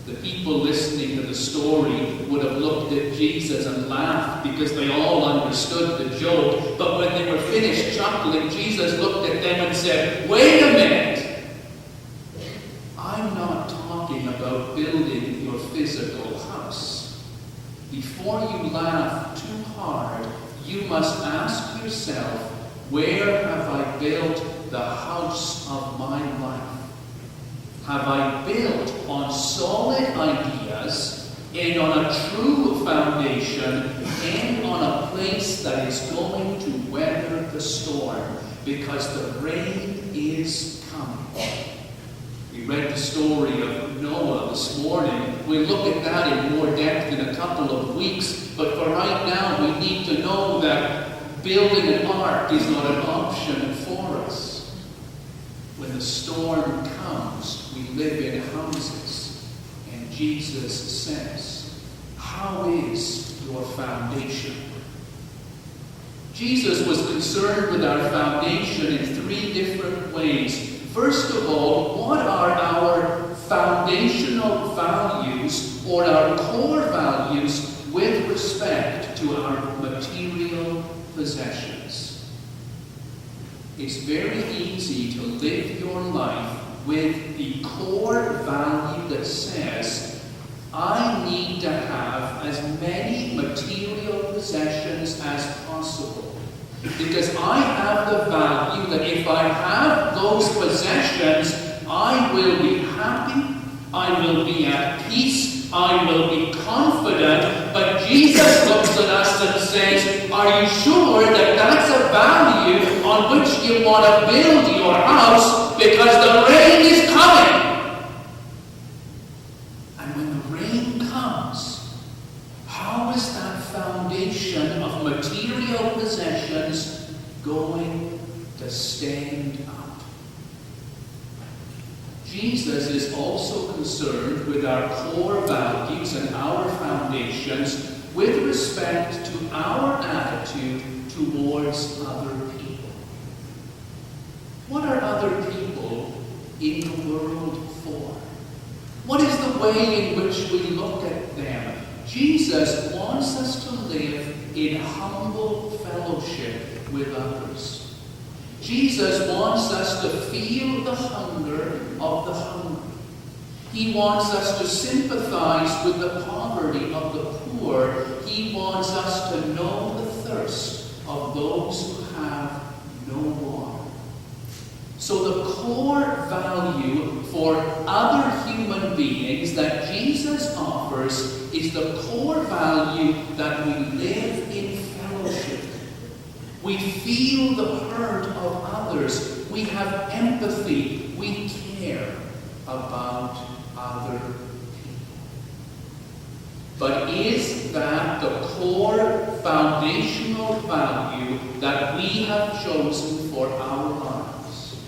The people listening to the story would have looked at Jesus and laughed because they all understood the joke. But when they were finished chuckling, Jesus looked at them and said, "Wait a minute! I'm not talking about building your physical house. Before you laugh too hard, you must ask yourself, where have I built the house of my life? Have I built on solid ideas and on a true foundation and on a place that is going to weather the storm? Because the rain is coming." We read the story of Noah this morning. We'll look at that in more depth in a couple of weeks. But for right now, we need to know that building an ark is not an option for us. When the storm comes, we live in houses. And Jesus says, how is your foundation? Jesus was concerned with our foundation in three different ways. First of all, what are our foundational values or our core values with respect to our material possessions? It's very easy to live your life with the core value that says, I need to have as many material possessions as possible. Because I have the value that if I have those possessions, I will be happy, I will be at peace, I will be confident. But Jesus looks at us and says, are you sure that that's a value on which you want to build your house? Because the rain is coming. And when the rain comes, how is that foundation of material possessions going to stand up? Jesus is also concerned with our core values and our foundations with respect to our attitude towards other people. What are other people in the world for? What is the way in which we look at them? Jesus wants us to live in humble fellowship with others. Jesus wants us to feel the hunger of the hungry. He wants us to sympathize with the poverty of the poor. He wants us to know the thirst of those who have no water. So the core value for other human beings that Jesus offers is the core value that we live in fellowship. We feel the hurt of others. We have empathy. We care about other people. But is that the core foundational value that we have chosen for our lives?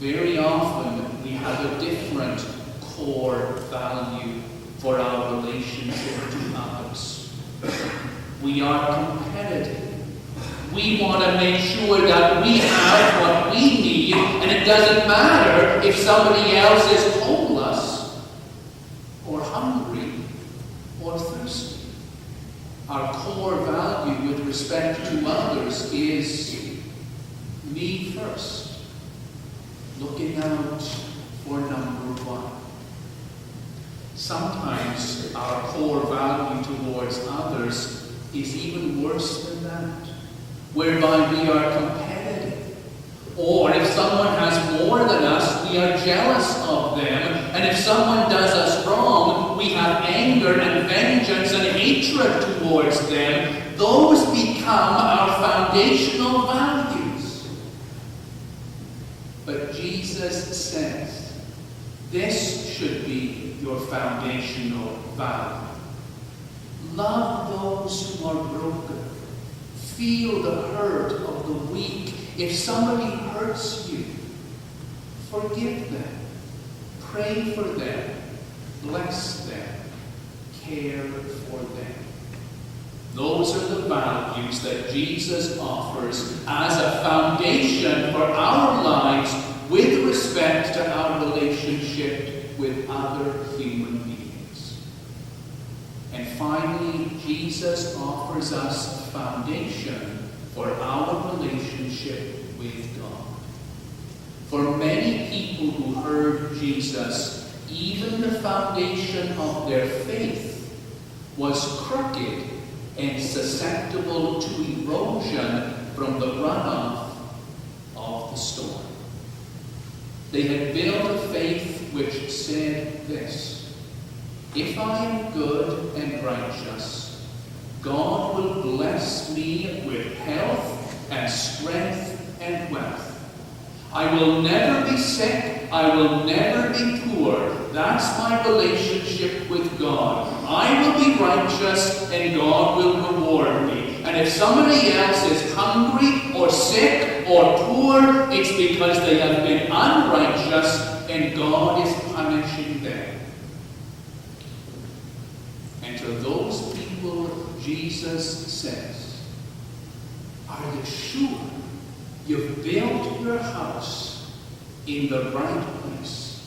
Very often we have a different core value for our relationship to others. We are competitive. We want to make sure that we have what we need, and it doesn't matter if somebody else is homeless or hungry or thirsty. Our core value with respect to others is me first, looking out for number one. Sometimes our core value towards others is even worse than that, whereby we are competitive. Or if someone has more than us, we are jealous of them. And if someone does us wrong, we have anger and vengeance and hatred towards them. Those become our foundational values. But Jesus says, this should be your foundational value. Love those who are broken. Feel the hurt of the weak. If somebody hurts you, forgive them. Pray for them. Bless them. Care for them. Those are the values that Jesus offers as a foundation for our lives with respect to our relationship with with other human beings. And finally, Jesus offers us a foundation for our relationship with God. For many people who heard Jesus, even the foundation of their faith was crooked and susceptible to erosion from the runoff of the storm. They had built a faith which said this: if I am good and righteous, God will bless me with health and strength and wealth. I will never be sick. I will never be poor. That's my relationship with God. I will be righteous and God will reward me. And if somebody else is hungry or sick or poor, it's because they have been unrighteous and God is punishing them. And to those people, Jesus says, are you sure you've built your house in the right place?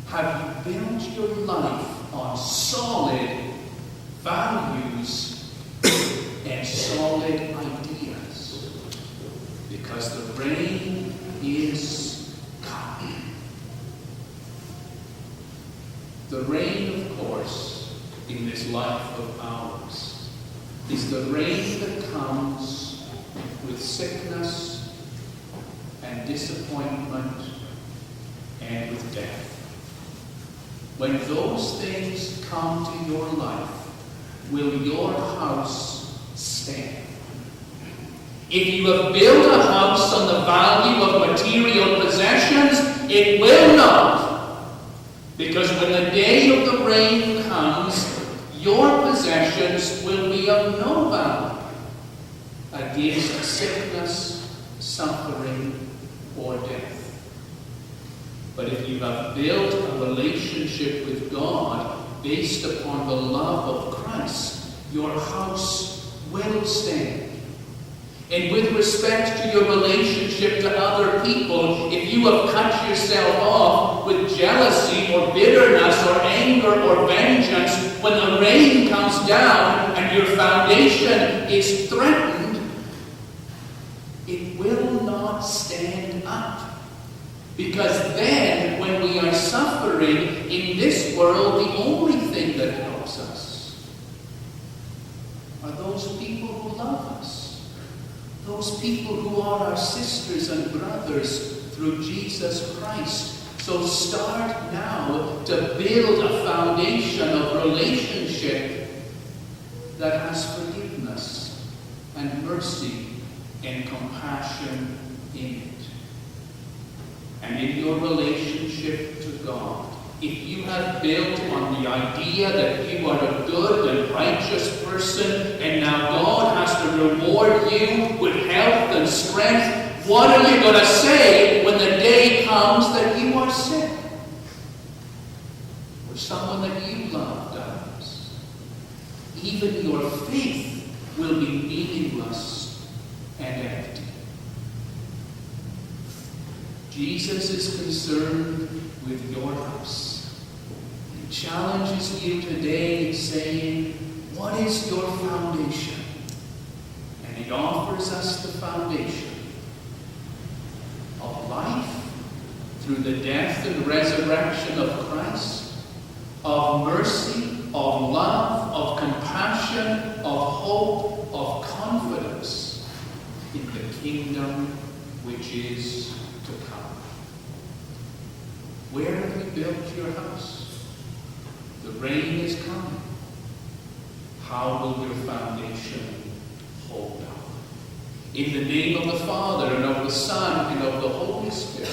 Have you built your life on solid values and solid ideas? Because the rain is coming. The rain, of course, in this life of ours, is the rain that comes with sickness and disappointment and with death. When those things come to your life, will your house stand? If you have built a house on the value of material possessions, it will not. Because when the day of the rain comes, your possessions will be of no value against sickness, suffering, or death. But if you have built a relationship with God based upon the love of Christ, your house will stand. And with respect to your relationship to other people, if you have cut yourself off with jealousy or bitterness or anger or vengeance, when the rain comes down and your foundation is threatened, it will not stand up. Because then, when we are suffering in this world, the only thing that helps us are those people who love us. Those people who are our sisters and brothers through Jesus Christ. So start now to build a foundation of relationship that has forgiveness and mercy and compassion in it. And in your relationship to God, if you have built on the idea that you are a good and righteous person, and now God has to reward you with health and strength, what are you going to say when the day comes that you are sick? Or someone that you love dies? Even your faith will be meaningless and empty. Jesus is concerned with your house. He challenges you today saying, what is your foundation? And he offers us the foundation of life through the death and resurrection of Christ, of mercy, of love, of compassion, of hope, of confidence in the kingdom which is to come. Where have you built your house? The rain is coming. How will your foundation hold up? In the name of the Father, and of the Son, and of the Holy Spirit.